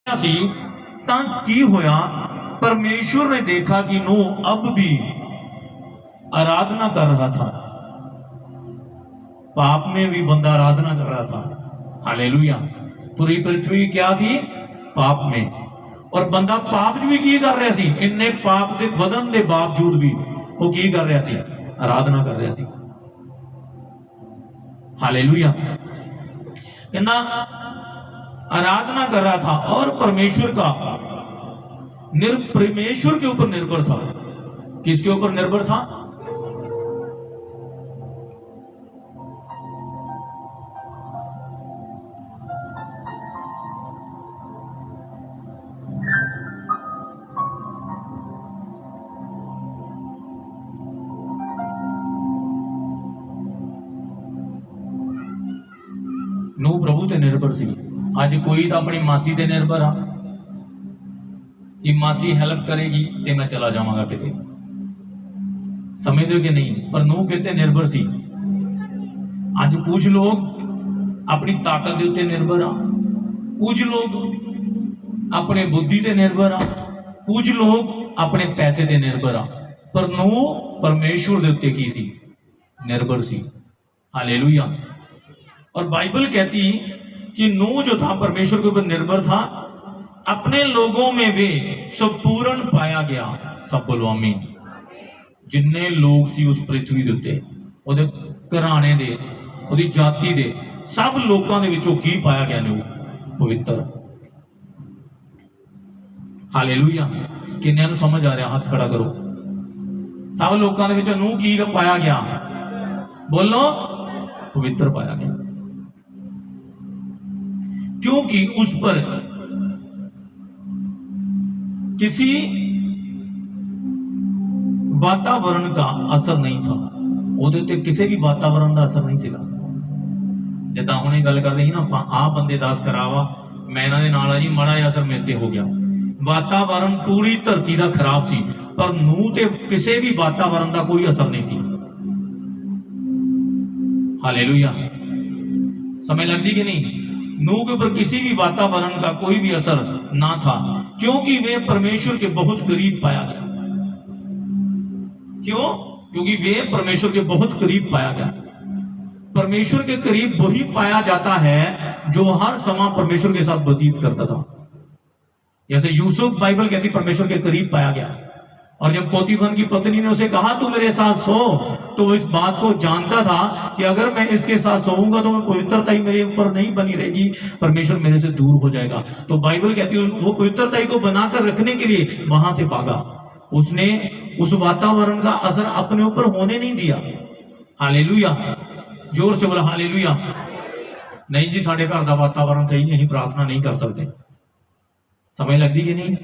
सी तां की होया, परमेश्वर ने देखा कि नूह अब भी आराधना कर रहा था। पाप में भी बंदा आराधना कर रहा था। हालेलुया। पूरी पृथ्वी क्या थी? पाप में। और बंदा पाप भी की कर रहा सी। इन्ने पाप के वदन के बावजूद भी वो की कर रहा सी? आराधना कर रहा सी। हालेलुया। कहना आराधना कर रहा था और परमेश्वर का परमेश्वर के ऊपर निर्भर था। किसके ऊपर निर्भर था? नूह प्रभु ते निर्भर सी। अज कोई तो अपनी मासी ते निर्भर आ कि मासी हेल्प करेगी ते मैं चला जावांगा किते। समझते हो कि नहीं? पर नूह किते निर्भर सी। अज कुछ लोग अपनी ताकत के उत्ते निर्भर आ, कुछ लोग अपने बुद्धि ते निर्भर आ, कुछ लोग अपने पैसे ते निर्भर आ। पर नूह परमेश्वर के उत्ते की सी? निर्भर सी। हालेलुया। और बाइबल कहती कि नूह जो था परमेश्वर के ऊपर निर्भर था, अपने लोगों में वे संपूर्ण पाया गया। सब बोलो आमीन। जिन्ने लोग सी उस पृथ्वी के उत्ते, उहदे घराने दे, उहदी जाति दे सब लोगों के विचों की पाया गया? नूह पवित्र। हालेलुया। किन्ने नूं समझ आ रहा? हाथ खड़ा करो। सब लोगों के विचों नूह की पाया गया? बोलो, पवित्र पाया गया। क्योंकि उस पर किसी वातावरण का असर नहीं था। ਉਹਦੇ ਉੱਤੇ ਕਿਸੇ ਵੀ ਵਾਤਾਵरण ਦਾ ਅਸਰ ਨਹੀਂ ਸੀਗਾ। ਜਿੱਦਾਂ ਹੁਣੇ ਗੱਲ ਕਰਦੇ ਸੀ ਨਾ ਆਪਾਂ, ਆਹ ਬੰਦੇ ਦਾਸ ਕਰਾਵਾ, ਮੈਂ ਇਹਨਾਂ ਦੇ ਨਾਲ ਆ ਜੀ, ਮਾੜਾ ਜਿਹਾ ਅਸਰ ਮੇਰੇ ਤੇ ਹੋ ਗਿਆ। ਵਾਤਾਵਰਨ ਪੂਰੀ ਧਰਤੀ ਦਾ ਖਰਾਬ ਸੀ, ਪਰ ਨੂਹ ਤੇ ਕਿਸੇ ਵੀ ਵਾਤਾਵਰਨ ਦਾ ਕੋਈ ਅਸਰ ਨਹੀਂ ਸੀ। हालेलुया। समय लगती कि नहीं? नूह के ऊपर किसी भी वातावरण का कोई भी असर ना था, क्योंकि वे परमेश्वर के बहुत करीब पाया गया। क्यों? क्योंकि वे परमेश्वर के बहुत करीब पाया गया। परमेश्वर के करीब वही पाया जाता है जो हर समय परमेश्वर के साथ व्यतीत करता था। जैसे यूसुफ, बाइबल कहती परमेश्वर के करीब पाया गया। और जब पोतीफर की पत्नी ने उसे कहा तू मेरे साथ सो, तो वो इस बात को जानता था कि अगर मैं इसके साथ सोऊंगा तो पवित्रता ही मेरे ऊपर नहीं बनी रहेगी, परमेश्वर मेरे से दूर हो जाएगा। तो बाइबल कहती है वो पवित्रता को बनाकर रखने के लिए वहां से भागा। उसने उस वातावरण का असर अपने ऊपर होने नहीं दिया। हालेलुया। जोर से बोला हालेलुया। नहीं जी, साढ़े घर का वातावरण सही नहीं, प्रार्थना नहीं कर सकते। समझ लगती कि नहीं?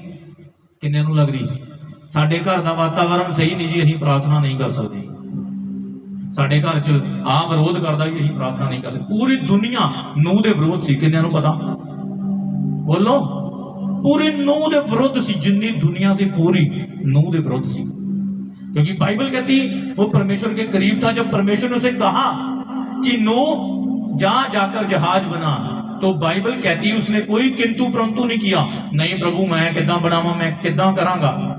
किन्ने नूं लगदी? साडे घर का वातावरण सही नहीं जी, असीं प्रार्थना नहीं कर सकते। साडे घर च आ विरोध करता जी, असीं प्रार्थना नहीं करते। पूरी दुनिया नूह दे विरोध सी। किन्ने नूं पता? बोलो। पूरी नूह दे विरोध सी। जिन्नी दुनिया से पूरी नूह दे विरोध सी। क्योंकि बाइबल कहती वो परमेश्वर के करीब था। जब परमेश्वर ने उसे कहा कि नूह जा जाकर जहाज बना, तो बाइबल कहती उसने कोई किंतु परंतु नहीं किया। नहीं प्रभु, मैं किद्दां बनावां, मैं किद्दां करांगा।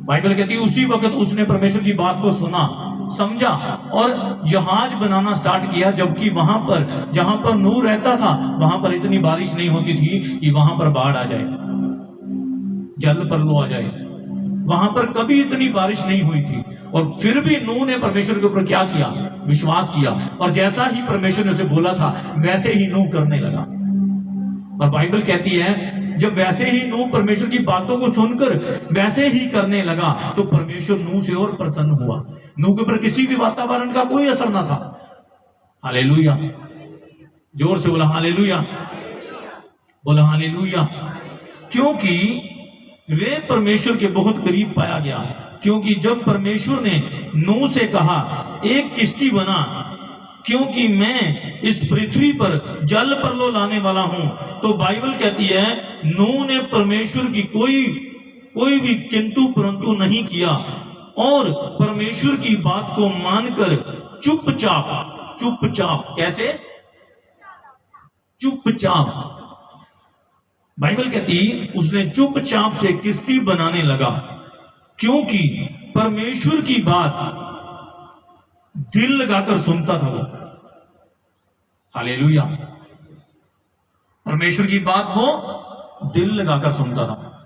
बाइबल कहती है उसी वक्त उसने परमेश्वर की बात को सुना, समझा और जहाज बनाना स्टार्ट किया। जबकि वहां पर जहां पर नूह रहता था वहां पर इतनी बारिश नहीं होती थी कि वहां पर बाढ़ आ जाए, जल प्रलय आ जाए। वहां पर कभी इतनी बारिश नहीं हुई थी। और फिर भी नूह ने परमेश्वर के ऊपर क्या किया? विश्वास किया। और जैसा ही परमेश्वर ने उसे बोला था वैसे ही नूह करने लगा। और बाइबल कहती है जब वैसे ही नूह परमेश्वर की बातों को सुनकर वैसे ही करने लगा, तो परमेश्वर नूह से और प्रसन्न हुआ। नूह के ऊपर किसी भी वातावरण का कोई असर ना था। हालेलुया। जोर से बोला हालेलुया। बोला हालेलुया। क्योंकि वे परमेश्वर के बहुत करीब पाया गया। क्योंकि जब परमेश्वर ने नूह से कहा एक किश्ती बना, क्योंकि मैं इस पृथ्वी पर जल प्रलय लाने वाला हूं, तो बाइबल कहती है नूह ने परमेश्वर की कोई भी किंतु परंतु नहीं किया और परमेश्वर की बात को मानकर चुपचाप कैसे? चुपचाप बाइबल कहती उसने चुपचाप से किश्ती बनाने लगा, क्योंकि परमेश्वर की बात दिल लगाकर सुनता था वो। हालेलुया। परमेश्वर की बात वो दिल लगाकर सुनता था।